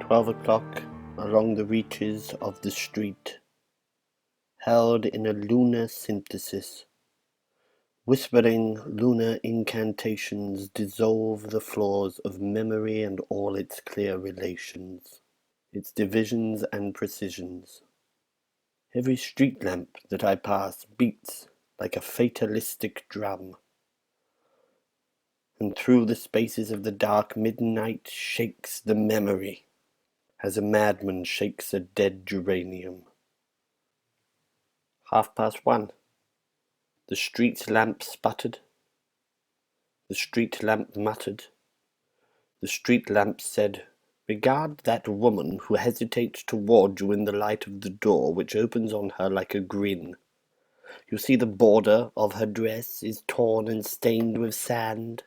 12 o'clock along the reaches of the street, held in a lunar synthesis. Whispering lunar incantations dissolve the flaws of memory and all its clear relations, its divisions and precisions. Every street lamp that I pass beats like a fatalistic drum, and through the spaces of the dark midnight shakes the memory, as a madman shakes a dead geranium. 1:30. The street lamp sputtered. The street lamp muttered. The street lamp said, "Regard that woman who hesitates toward you in the light of the door which opens on her like a grin. You see the border of her dress is torn and stained with sand,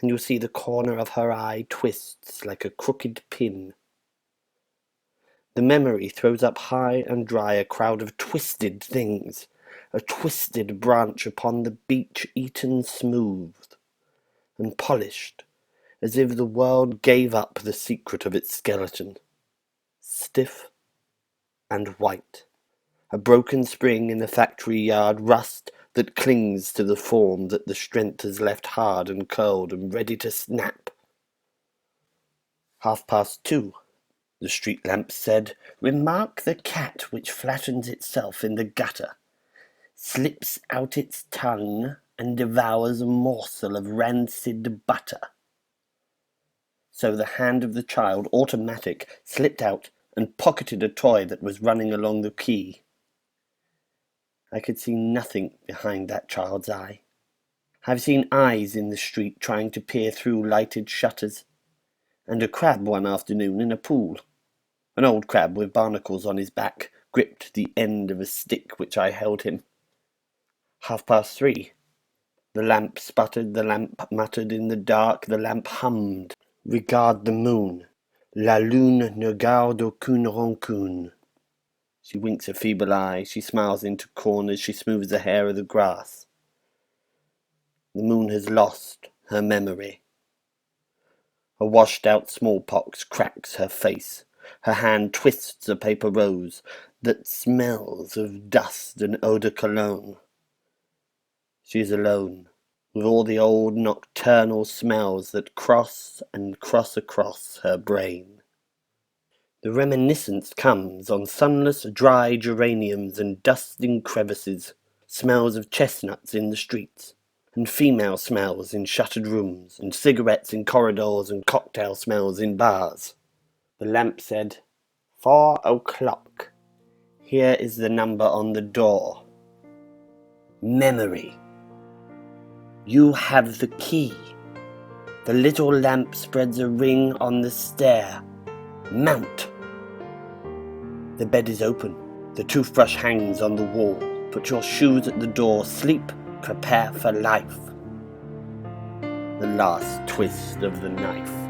and you see the corner of her eye twists like a crooked pin. The memory throws up high and dry a crowd of twisted things, a twisted branch upon the beach eaten smooth and polished, as if the world gave up the secret of its skeleton, stiff and white. A broken spring in the factory yard, rust that clings to the form that the strength has left hard and curled and ready to snap. 2:30. The street lamp said, "Remark the cat which flattens itself in the gutter, slips out its tongue and devours a morsel of rancid butter." So the hand of the child, automatic, slipped out and pocketed a toy that was running along the quay. I could see nothing behind that child's eye. I've seen eyes in the street trying to peer through lighted shutters, and a crab one afternoon in a pool. An old crab with barnacles on his back gripped the end of a stick which I held him. 3:30. The lamp sputtered, the lamp muttered in the dark, the lamp hummed. Regard the moon. La lune ne garde aucune rancune. She winks a feeble eye, she smiles into corners, she smooths the hair of the grass. The moon has lost her memory. A washed-out smallpox cracks her face. Her hand twists a paper rose that smells of dust and eau de cologne. She is alone, with all the old nocturnal smells that cross and cross across her brain. The reminiscence comes on sunless, dry geraniums and dusting crevices, smells of chestnuts in the streets, and female smells in shuttered rooms, and cigarettes in corridors, and cocktail smells in bars. The lamp said, 4:00. Here is the number on the door. Memory. You have the key. The little lamp spreads a ring on the stair. Mount. The bed is open. The toothbrush hangs on the wall. Put your shoes at the door. Sleep. Prepare for life. The last twist of the knife.